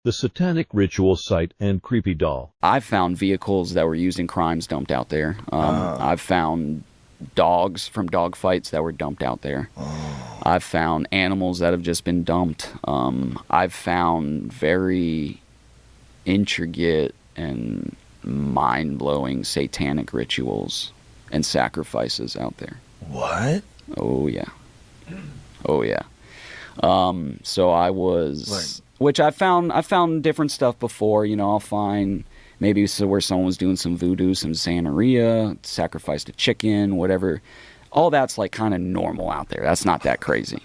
the Satanic ritual site and creepy doll. I've found vehicles that were used in crimes dumped out there. I've found dogs from dog fights that were dumped out there. I've found animals that have just been dumped. I've found very intricate and mind-blowing satanic rituals and sacrifices out there. What? Oh yeah. Oh yeah. So I was, which I found different stuff before. You know, I'll find maybe where someone was doing some voodoo, some Santeria, sacrificed a chicken, whatever. All that's like kind of normal out there. That's not that crazy.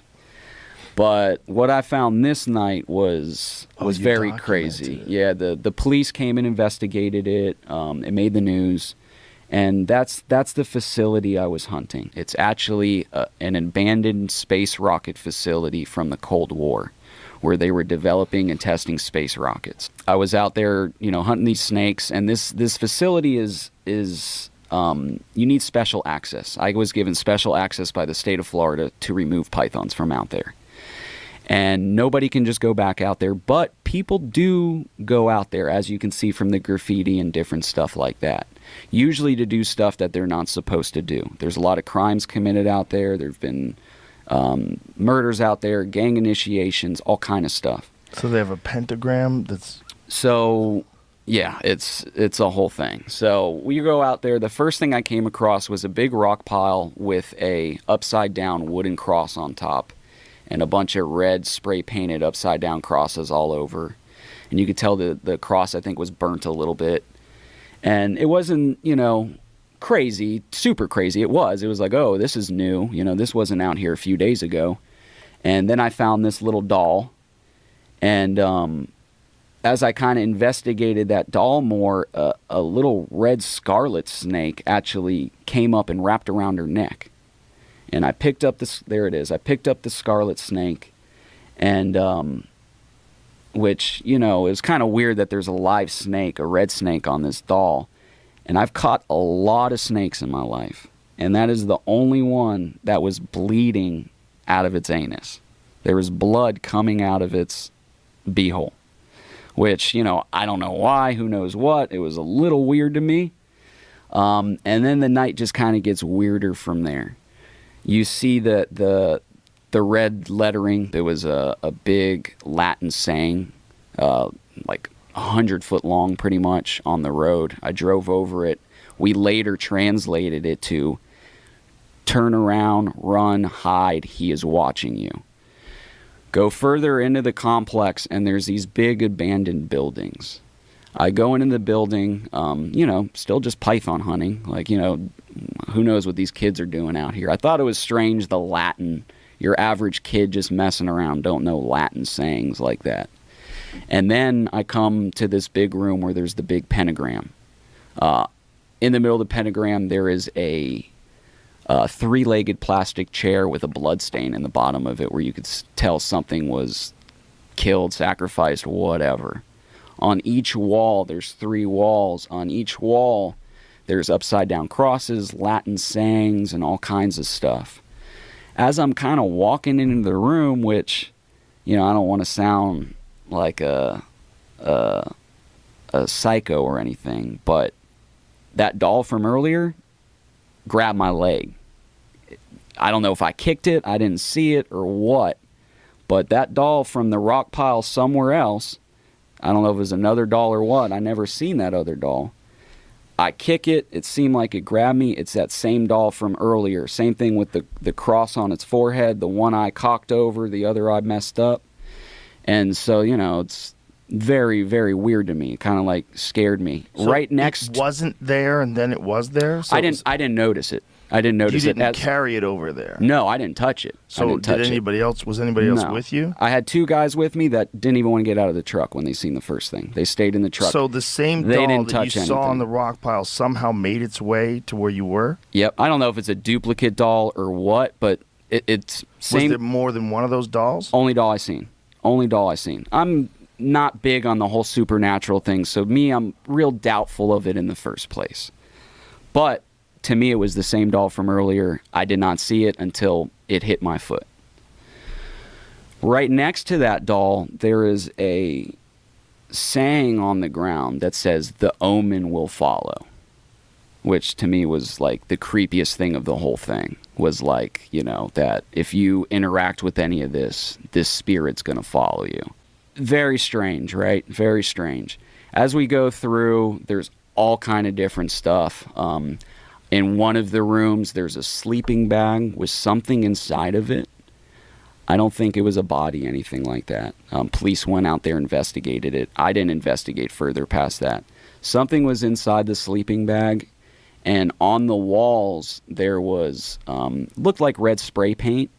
But what I found this night was very crazy. Yeah, the police came and investigated it. It made the news. And that's the facility I was hunting. It's actually an abandoned space rocket facility from the Cold War, where they were developing and testing space rockets. I was out there, you know, hunting these snakes, and this facility is you need special access. I was given special access by the state of Florida to remove pythons from out there. And nobody can just go back out there, but people do go out there, as you can see from the graffiti and different stuff like that. Usually to do stuff that they're not supposed to do. There's a lot of crimes committed out there. There've been murders out there, gang initiations, all kind of stuff. So they have a pentagram that's... So, yeah, it's a whole thing. So we go out there. The first thing I came across was a big rock pile with a upside-down wooden cross on top and a bunch of red spray-painted upside-down crosses all over. And you could tell the cross, I think, was burnt a little bit. And it wasn't, you know, crazy, super crazy. It was like, oh, this is new. You know, this wasn't out here a few days ago. And then I found this little doll. And as I kind of investigated that doll more, a little red scarlet snake actually came up and wrapped around her neck. And I picked up this, there it is. I picked up the scarlet snake, and which, you know, it was kind of weird that there's a live snake, a red snake on this doll. And I've caught a lot of snakes in my life, and that is the only one that was bleeding out of its anus. There was blood coming out of its beehole, which, you know, I don't know why, who knows what. It was a little weird to me. And then the night just kind of gets weirder from there. You see the red lettering. There was a big Latin saying, like 100 foot long pretty much, on the road. I drove over it. We later translated it to, turn around, run, hide, he is watching you. Go further into the complex, and there's these big abandoned buildings. I go into the building, you know, still just python hunting. Like, you know, who knows what these kids are doing out here. I thought it was strange, the Latin. Your average kid just messing around don't know Latin sayings like that. And then I come to this big room where there's the big pentagram. In the middle of the pentagram, there is a three-legged plastic chair with a blood stain in the bottom of it, where you could tell something was killed, sacrificed, whatever. On each wall, there's 3 walls. On each wall, there's upside-down crosses, Latin sayings, and all kinds of stuff. As I'm kind of walking into the room, which, you know, I don't want to sound like a psycho or anything, but that doll from earlier grabbed my leg. I don't know if I kicked it, I didn't see it, or what, but that doll from the rock pile somewhere else, I don't know if it was another doll or what, I never seen that other doll. I kick it, it seemed like it grabbed me. It's that same doll from earlier. Same thing with the cross on its forehead, the one eye cocked over, the other eye messed up. And so, you know, it's very, very weird to me. It kind of like scared me. So right next, it wasn't there, and then it was there. So I didn't notice it. I didn't notice it. You didn't carry it over there. No, I didn't touch it. So did anybody else? Was anybody else with you? I had 2 guys with me that didn't even want to get out of the truck when they seen the first thing. They stayed in the truck. So the same doll that you saw on the rock pile somehow made its way to where you were? Yep. I don't know if it's a duplicate doll or what, but it's same. Was there more than one of those dolls? Only doll I seen. Only doll I seen. I'm not big on the whole supernatural thing, so I'm real doubtful of it in the first place. But to me, it was the same doll from earlier. I did not see it until it hit my foot. Right next to that doll, there is a saying on the ground that says the omen will follow, which to me was like the creepiest thing of the whole thing. Was like, you know, that if you interact with any of this spirit's gonna follow you. Very strange, right? Very strange. As we go through, there's all kind of different stuff. In one of the rooms, there's a sleeping bag with something inside of it. I don't think it was a body, anything like that. Police went out there, investigated it. I didn't investigate further past that. Something was inside the sleeping bag, and on the walls there was, looked like red spray paint,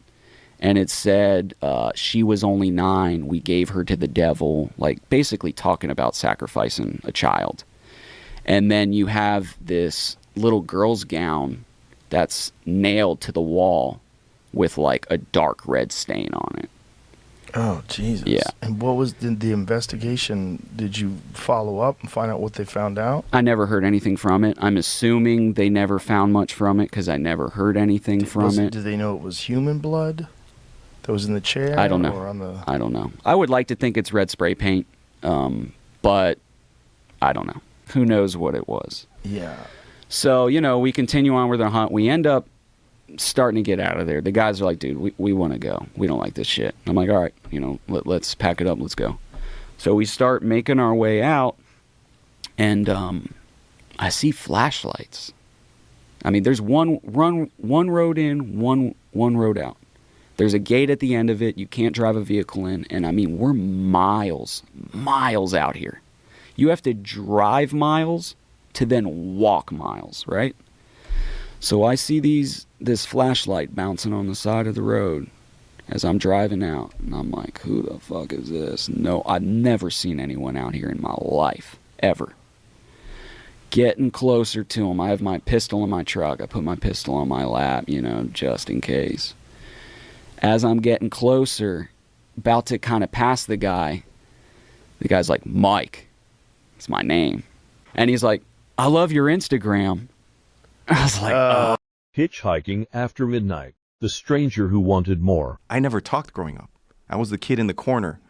and it said, she was only 9, we gave her to the devil, like basically talking about sacrificing a child. And then you have this little girl's gown that's nailed to the wall with like a dark red stain on it. Oh, Jesus. Yeah. And what was the investigation? Did you follow up and find out what they found out? I never heard anything from it. I'm assuming they never found much from it because I never heard anything from it. Did they know it was human blood that was in the chair? I don't know. Or on the... I don't know. I would like to think it's red spray paint, but I don't know. Who knows what it was? Yeah. So, you know, we continue on with our hunt. We end up starting to get out of there. The guys are like, dude, we want to go. We don't like this shit. I'm like, all right, you know, let's pack it up. Let's go. So we start making our way out, and I see flashlights. I mean, there's one road in, one road out. There's a gate at the end of it. You can't drive a vehicle in. And I mean, we're miles out here. You have to drive miles to then walk miles, right? So I see this flashlight bouncing on the side of the road as I'm driving out. And I'm like, who the fuck is this? No, I've never seen anyone out here in my life, ever. Getting closer to him. I have my pistol in my truck. I put my pistol on my lap, you know, just in case. As I'm getting closer, about to kind of pass the guy's like, Mike. It's my name. And he's like, I love your Instagram. I was like, oh. Hitchhiking after midnight. The stranger who wanted more. I never talked growing up. I was the kid in the corner,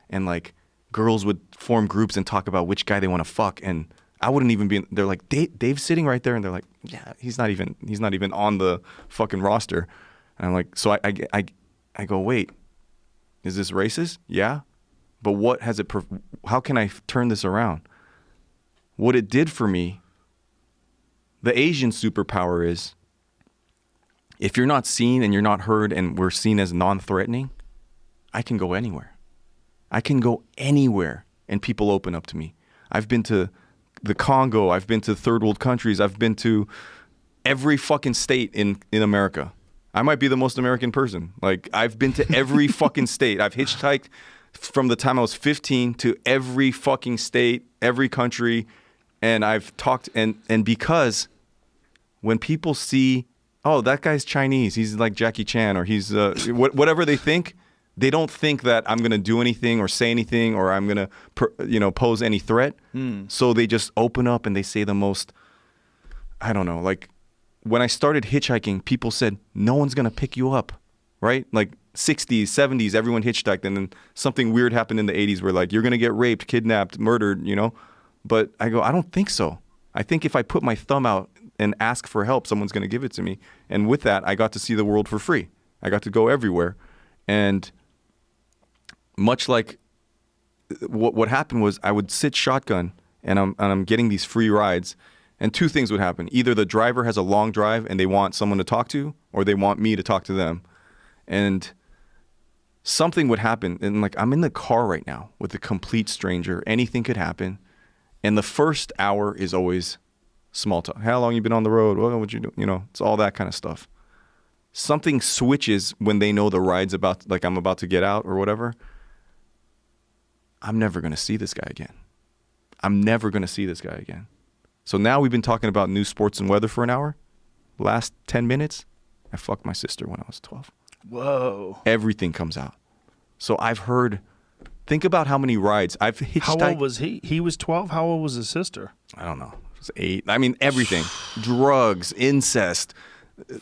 and like girls would form groups and talk about which guy they want to fuck, and I wouldn't even be. They're like, Dave's sitting right there, and they're like, yeah, he's not even on the fucking roster. And I'm like, so I go, wait, is this racist? Yeah, but what has it? How can I turn this around? What it did for me. The Asian superpower is, if you're not seen and you're not heard and we're seen as non-threatening, I can go anywhere. I can go anywhere and people open up to me. I've been to the Congo. I've been to third world countries. I've been to every fucking state in America. I might be the most American person. Like, I've been to every fucking state. I've hitchhiked from the time I was 15 to every fucking state, every country. And I've talked, and because when people see, oh, that guy's Chinese, he's like Jackie Chan, or he's whatever they think, they don't think that I'm going to do anything or say anything or I'm going to, pose any threat. So they just open up and they say the most, I don't know, like when I started hitchhiking, people said, no one's going to pick you up, right? Like 60s, 70s, everyone hitchhiked, and then something weird happened in the 80s where like, you're going to get raped, kidnapped, murdered, But I go, I don't think so. I think if I put my thumb out and ask for help, someone's going to give it to me. And with that, I got to see the world for free. I got to go everywhere. And much like what happened was I would sit shotgun and I'm getting these free rides. And two things would happen. Either the driver has a long drive and they want someone to talk to, or they want me to talk to them. And something would happen. And like, I'm in the car right now with a complete stranger. Anything could happen. And the first hour is always small talk. How long you been on the road? What you do? It's all that kind of stuff. Something switches when they know the ride's about, like I'm about to get out or whatever. I'm never going to see this guy again. I'm never going to see this guy again. So now we've been talking about news, sports, and weather for an hour. Last 10 minutes, I fucked my sister when I was 12. Whoa. Everything comes out. So I've heard... Think about how many rides I've hitchhiked. How old was he? He was 12. How old was his sister? I don't know. It was 8. I mean, everything. Drugs, incest.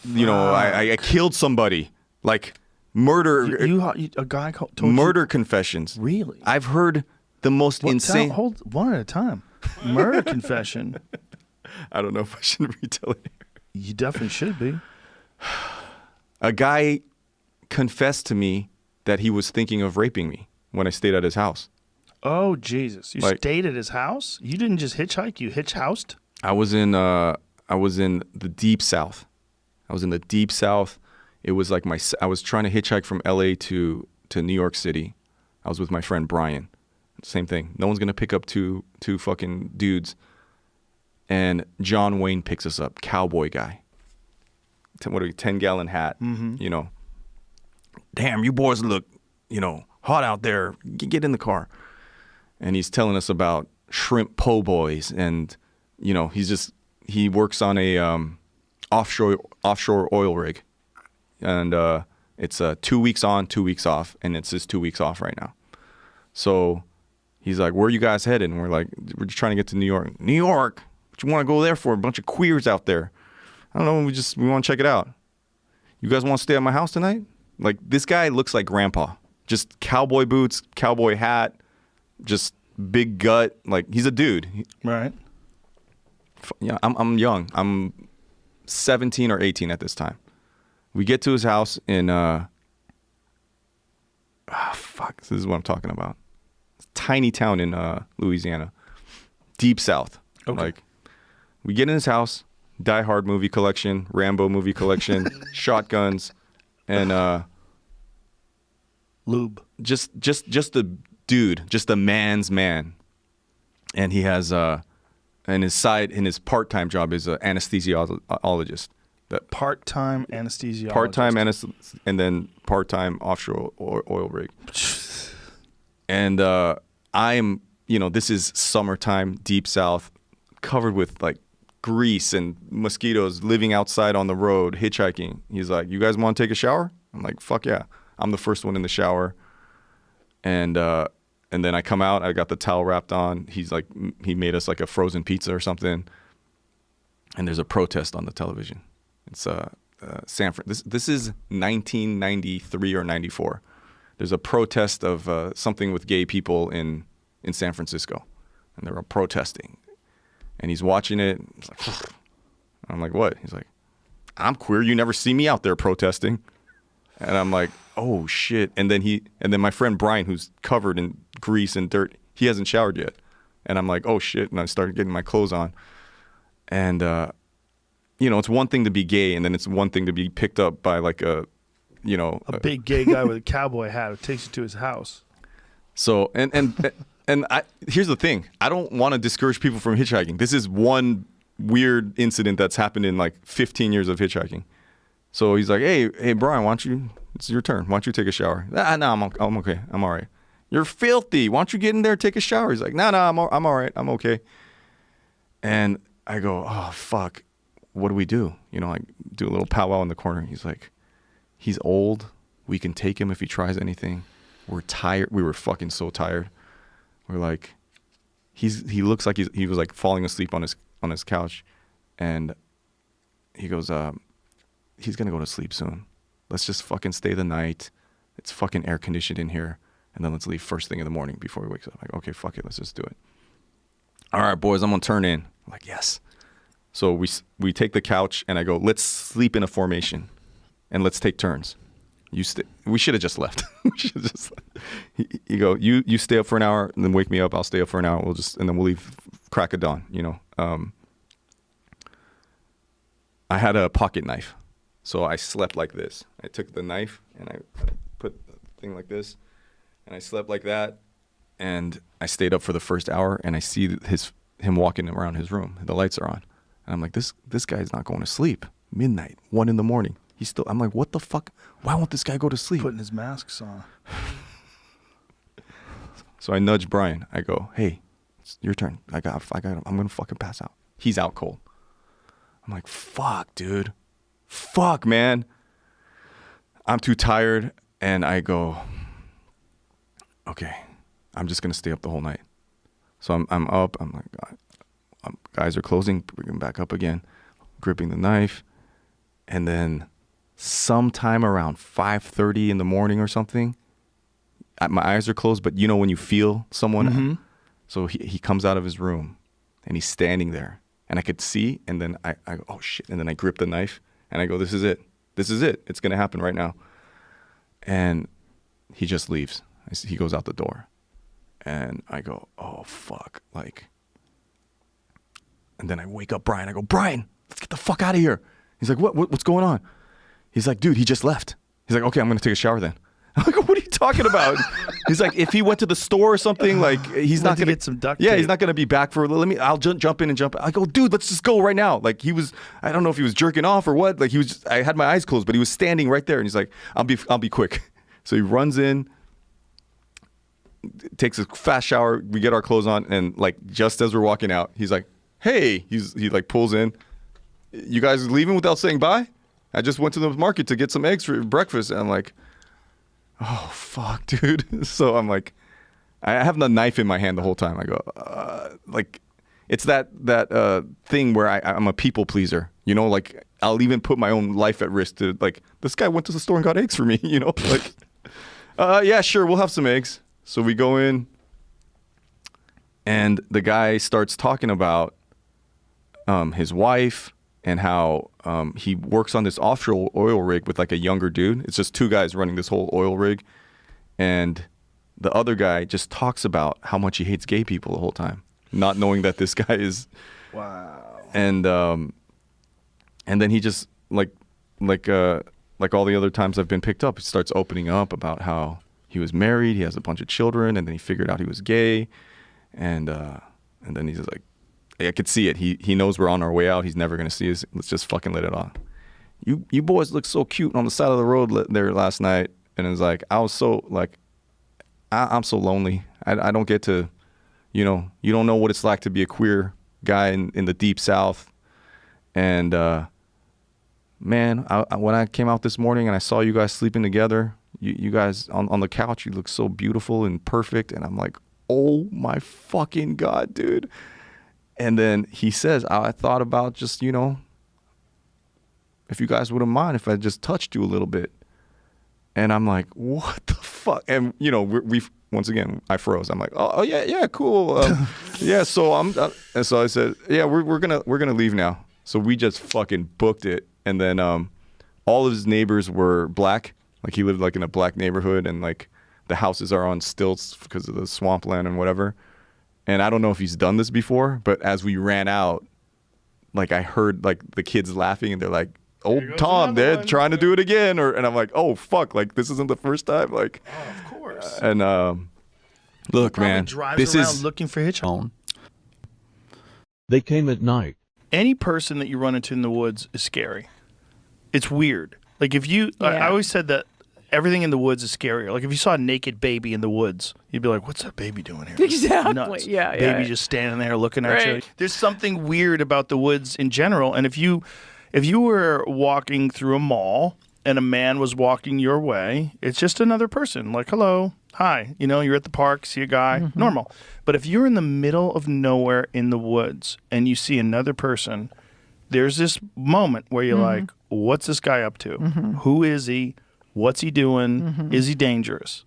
I killed somebody. Like murder. A guy told murder confessions. Really? I've heard the most insane. Hold one at a time. Murder confession. I don't know if I should retell it here. You definitely should be. A guy confessed to me that he was thinking of raping me when I stayed at his house. Oh, Jesus. You stayed at his house? You didn't just hitchhike, you hitch-housed? I was in the deep south. I was in the deep south. It was like I was trying to hitchhike from LA to New York City. I was with my friend Brian. Same thing. No one's going to pick up two fucking dudes. And John Wayne picks us up, cowboy guy. 10-gallon hat, you know. Damn, you boys look, you know, hot out there. Get in the car. And he's telling us about shrimp po' boys, and you know, he works on a offshore oil rig, and it's 2 weeks on, 2 weeks off, and it's just 2 weeks off right now. So he's like, "Where are you guys headed?" And we're like, "We're just trying to get to New York." New York? What you want to go there for? A bunch of queers out there. I don't know. We want to check it out. You guys want to stay at my house tonight? Like, this guy looks like grandpa. Just cowboy boots, cowboy hat, just big gut. Like, he's a dude. Right. Yeah, I'm young. I'm 17 or 18 at this time. We get to his house in this is what I'm talking about. It's a tiny town in Louisiana. Deep South. Okay. Like, we get in his house, Die Hard movie collection, Rambo movie collection, shotguns, and lube. Just a dude, just a man's man. And he has in his part-time job is an anesthesiologist. That part-time anesthesiologist. Part-time and then part-time offshore oil rig. And I'm, you know, this is summertime, deep south, covered with like grease and mosquitoes, living outside on the road, hitchhiking. He's like, "You guys want to take a shower?" I'm like, "Fuck yeah." I'm the first one in the shower. And then I come out, I got the towel wrapped on. He's like, he made us like a frozen pizza or something. And there's a protest on the television. It's San Fran. This is 1993 or 94. There's a protest of something with gay people in San Francisco, and they're all protesting. And he's watching it. He's like, I'm like, "What?" He's like, "I'm queer. You never see me out there protesting." And I'm like, "Oh shit!" And then my friend Brian, who's covered in grease and dirt, he hasn't showered yet. And I'm like, "Oh shit!" And I started getting my clothes on. And you know, it's one thing to be gay, and then it's one thing to be picked up by like a big gay guy with a cowboy hat who takes you to his house. So and here's the thing: I don't want to discourage people from hitchhiking. This is one weird incident that's happened in like 15 years of hitchhiking. So he's like, hey, Brian, it's your turn. Why don't you take a shower? No, I'm okay. I'm all right. You're filthy. Why don't you get in there and take a shower? He's like, no, I'm all right. I'm okay. And I go, oh, fuck. What do we do? You know, I do a little powwow in the corner. He's like, he's old. We can take him if he tries anything. We're tired. We were fucking so tired. We're like, he looks like he was like falling asleep on his couch. And he goes, he's going to go to sleep soon. Let's just fucking stay the night. It's fucking air conditioned in here. And then let's leave first thing in the morning before he wakes up. Like, okay, fuck it. Let's just do it. All right, boys, I'm going to turn in. I'm like, yes. So we take the couch and I go, let's sleep in a formation and let's take turns. We should have just left. You go, you stay up for an hour and then wake me up. I'll stay up for an hour. And then we'll leave crack of dawn, you know. I had a pocket knife. So I slept like this. I took the knife and I put the thing like this, and I slept like that. And I stayed up for the first hour, and I see him walking around his room. The lights are on, and I'm like, this guy's not going to sleep. Midnight, 1 a.m. I'm like, what the fuck? Why won't this guy go to sleep? Putting his masks on. So I nudge Brian. I go, hey, it's your turn. I'm gonna fucking pass out. He's out cold. I'm like, fuck, dude. Fuck, man. I'm too tired. And I go, okay, I'm just going to stay up the whole night. So I'm up. I'm like, guys are closing, bringing back up again, gripping the knife. And then sometime around 5:30 in the morning or something, my eyes are closed, but you know when you feel someone. Mm-hmm. So he comes out of his room, and he's standing there, and I could see, and then I go, oh shit, and then I grip the knife, and I go, this is it, it's gonna happen right now, and he just leaves. He goes out the door, and I go, oh fuck, like, and then I wake up Brian. I go, Brian, let's get the fuck out of here. He's like, what's going on? He's like, dude, he just left. He's like, okay, I'm gonna take a shower then. I'm like, what are you talking about? He's like, if he went to the store or something, like he's not gonna get some duct Yeah, tape. he's not gonna be back for. I'll jump in and jump. I go, dude, let's just go right now. Like he was, I don't know if he was jerking off or what. Like he was. I had my eyes closed, but he was standing right there, and he's like, I'll be quick. So he runs in, takes a fast shower. We get our clothes on, and like just as we're walking out, he's like, hey, he like pulls in. You guys leaving without saying bye? I just went to the market to get some eggs for breakfast, and I'm like, oh fuck, dude. So I'm like, I have the knife in my hand the whole time. I go, like, it's that thing where I'm a people pleaser, you know, like I'll even put my own life at risk to, like, this guy went to the store and got eggs for me, you know, like, yeah, sure, we'll have some eggs. So we go in, and the guy starts talking about his wife and how he works on this offshore oil rig with like a younger dude. It's just two guys running this whole oil rig. And the other guy just talks about how much he hates gay people the whole time, not knowing that this guy is. Wow. And then he just like all the other times I've been picked up, he starts opening up about how he was married, he has a bunch of children, and then he figured out he was gay. And then he's just like, I could see it. He knows we're on our way out. He's never going to see us. Let's just fucking let it on. You boys look so cute on the side of the road there last night. And it's like, I was so like, I'm so lonely. I don't get to, you know, you don't know what it's like to be a queer guy in the deep South. And man, when I came out this morning and I saw you guys sleeping together, you guys on the couch, you look so beautiful and perfect. And I'm like, oh my fucking God, dude. And then he says, I thought about just, you know, if you guys wouldn't mind if I just touched you a little bit. And I'm like, what the fuck? And, you know, we've once again, I froze. I'm like, oh yeah, cool. Yeah, so and so I said, yeah, we're gonna leave now. So we just fucking booked it. And then all of his neighbors were black. Like he lived like in a black neighborhood, and like the houses are on stilts because of the swampland and whatever. And I don't know if he's done this before, but as we ran out, like I heard like the kids laughing, and they're like, "Oh, Tom, they're trying to do it again," and I'm like, "Oh fuck, like this isn't the first time." Like, oh, of course. And look, man, drives around looking for hitchhiking. They came at night. Any person that you run into in the woods is scary. It's weird. Like if you, I always said that everything in the woods is scarier. Like if you saw a naked baby in the woods, you'd be like, what's that baby doing here? Exactly. Nuts. Yeah. Baby just standing there looking at you. There's something weird about the woods in general. And if you were walking through a mall and a man was walking your way, it's just another person. Like, hello, hi. You know, you're at the park, see a guy, normal. But if you're in the middle of nowhere in the woods and you see another person, there's this moment where you're like, what's this guy up to? Who is he? What's he doing? Is he dangerous?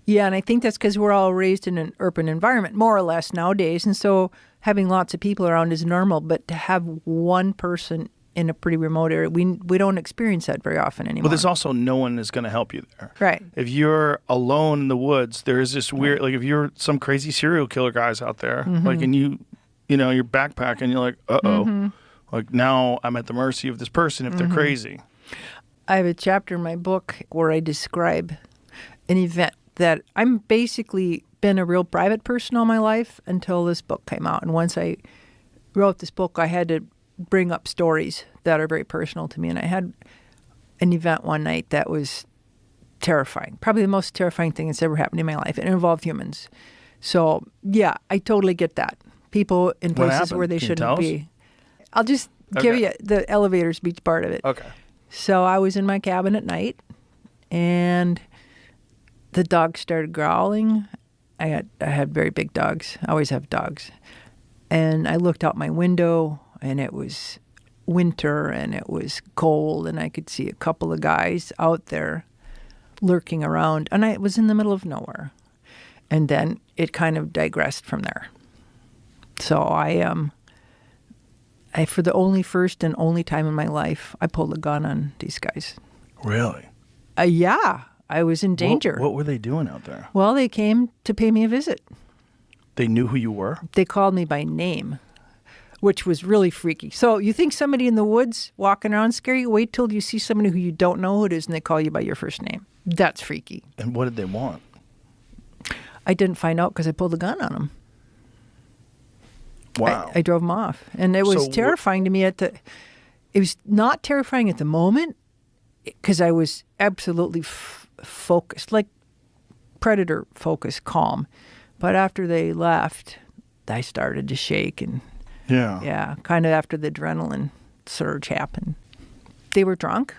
Yeah, and I think that's because we're all raised in an urban environment, more or less nowadays. And so having lots of people around is normal. But to have one person in a pretty remote area, we don't experience that very often anymore. Well, there's also no one is going to help you there. Right. If you're alone in the woods, there is this weird, like if you're some crazy serial killer guys out there, like, and you know, you're backpacking, you're like, uh-oh. Like now I'm at the mercy of this person if they're crazy. I have a chapter in my book where I describe an event that I'm basically been a real private person all my life until this book came out. And once I wrote this book, I had to bring up stories that are very personal to me. And I had an event one night that was terrifying, probably the most terrifying thing that's ever happened in my life. It involved humans. So, yeah, I totally get that. People in places where they shouldn't be. I'll just give you the elevator speech part of it. Okay. So I was in my cabin at night, and the dog started growling. I had very big dogs. I always have dogs. And I looked out my window, and it was winter, and it was cold, and I could see a couple of guys out there lurking around, and I was in the middle of nowhere. And then it kind of digressed from there. So I for the first and only time in my life, I pulled a gun on these guys. Really? Yeah, I was in danger. What were they doing out there? Well, they came to pay me a visit. They knew who you were? They called me by name, which was really freaky. So you think somebody in the woods walking around scary? Wait till you see somebody who you don't know who it is and they call you by your first name. That's freaky. And what did they want? I didn't find out because I pulled a gun on them. Wow. I drove them off. And it was So terrifying to me it was not terrifying at the moment because I was absolutely focused, like predator focused, calm. But after they left, I started to shake and yeah, kind of after the adrenaline surge happened. They were drunk.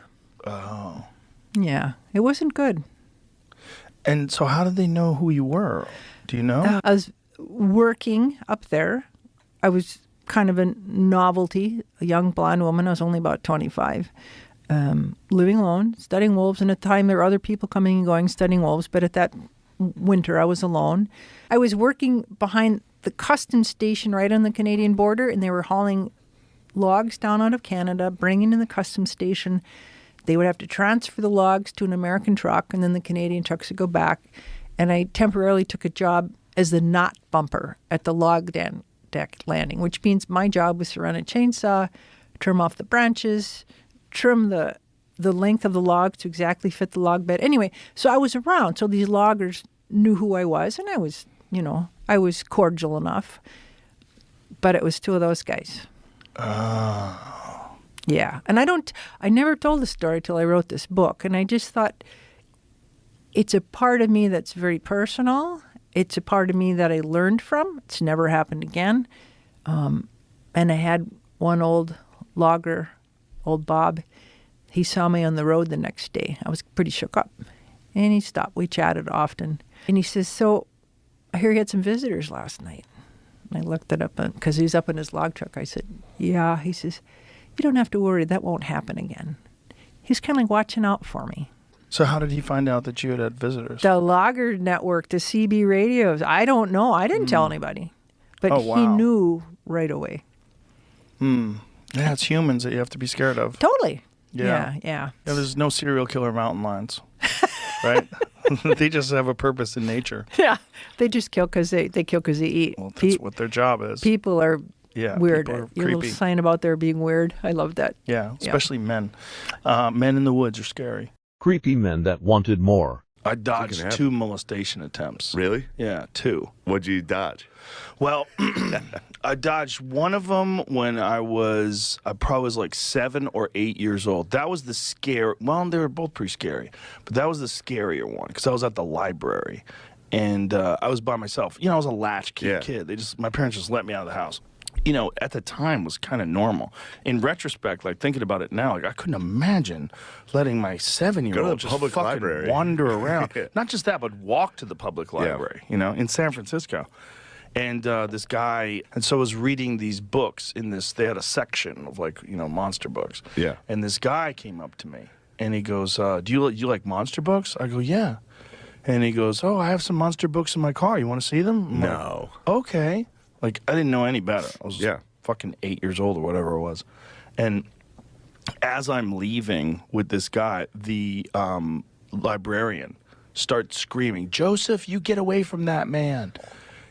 Oh. Yeah, it wasn't good. And so how did they know who you were? Do you know? I was working up there. I was kind of a novelty, a young blonde woman. I was only about 25, living alone, studying wolves. And at the time, there were other people coming and going studying wolves. But at that winter, I was alone. I was working behind the customs station right on the Canadian border, and they were hauling logs down out of Canada, bringing in the customs station. They would have to transfer the logs to an American truck, and then the Canadian trucks would go back. And I temporarily took a job as the knot bumper at the log deck landing, which means my job was to run a chainsaw, trim off the branches, trim the length of the log to exactly fit the log bed. Anyway, so I was around. So these loggers knew who I was, and I was, I was cordial enough. But it was two of those guys. Oh. Yeah. And I never told the story till I wrote this book. And I just thought it's a part of me that's very personal. It's a part of me that I learned from. It's never happened again. And I had one old logger, old Bob. He saw me on the road the next day. I was pretty shook up. And he stopped. We chatted often. And he says, so I hear you had some visitors last night. And I looked it up because he was up in his log truck. I said, yeah. He says, you don't have to worry. That won't happen again. He's kind of watching out for me. So how did he find out that you had visitors? The Logger Network, the CB radios. I don't know. I didn't tell anybody. But he knew right away. Yeah, it's humans that you have to be scared of. Totally. Yeah. Yeah. There's no serial killer mountain lions, right? They just have a purpose in nature. Yeah. They just kill because they kill because they eat. Well, that's what their job is. People are weird. People are Your little creepy. sign about there being weird. I love that. Yeah, especially men. Men in the woods are scary. Creepy men that wanted more. I dodged 2 molestation attempts. Really? Yeah, 2. What'd you dodge? Well, I dodged one of them when I probably was like 7 or 8 years old. That was the scare. Well, they were both pretty scary, but that was the scarier one because I was at the library and I was by myself. I was a latchkey kid. My parents just let me out of the house. At the time was kind of normal. In retrospect, like thinking about it now, like I couldn't imagine letting my 7-year-old just public fucking library. wander around. Not just that, but walk to the public library, in San Francisco. And this guy, and so I was reading these books they had a section of monster books. Yeah. And this guy came up to me and he goes, do you like monster books? I go, yeah. And he goes, oh, I have some monster books in my car. You want to see them? I'm No. like, okay. Like, I didn't know any better. I was fucking 8 years old or whatever it was. And as I'm leaving with this guy, the librarian starts screaming, Joseph, you get away from that man.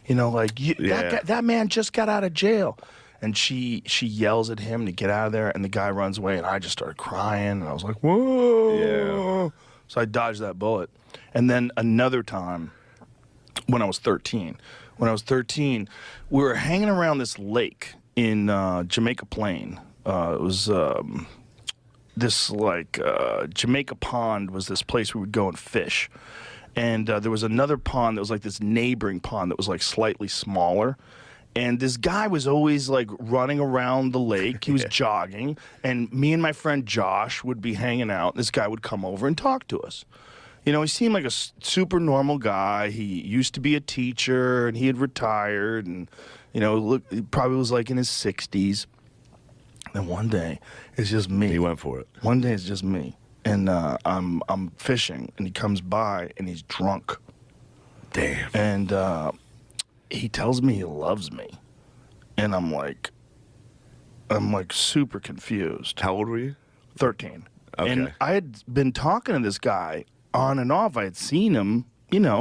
That man just got out of jail. And she yells at him to get out of there, and the guy runs away, and I just started crying, and I was like, whoa. Yeah. So I dodged that bullet. And then another time when I was 13. When I was 13, we were hanging around this lake in Jamaica Plain. It was Jamaica Pond was this place we would go and fish. And there was another pond that was like this neighboring pond that was like slightly smaller. And this guy was always like running around the lake. He was jogging. And me and my friend Josh would be hanging out. This guy would come over and talk to us. He seemed like a super normal guy. He used to be a teacher, and he had retired, and, he probably was like in his 60s. Then one day, it's just me. He went for it. One day, it's just me. and I'm fishing, and he comes by, and he's drunk. Damn. And he tells me he loves me, and I'm like super confused. How old were you? 13. Okay. And I had been talking to this guy on and off. I had seen him,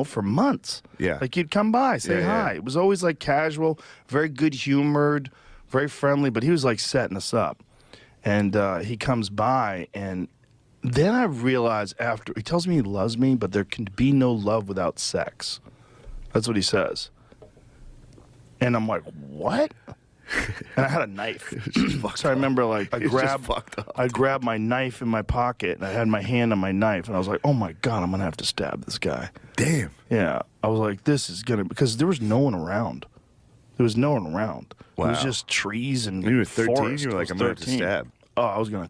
for months. Yeah. Like he'd come by, say Yeah, hi. yeah. It was always like casual, very good humored, very friendly, but he was like setting us up. And he comes by, and then I realize after he tells me he loves me, but there can be no love without sex. That's what he says. And I'm like, what? And I had a knife. So I remember I grabbed my knife in my pocket, and I had my hand on my knife, and I was like, oh my God, I'm going to have to stab this guy. Damn. Yeah. I was like, this is going to, because there was no one around. There was no one around. It was Wow. just trees and You were 13, forest. you were like, I was I'm going to have to 13. stab. Oh, I was going to cut.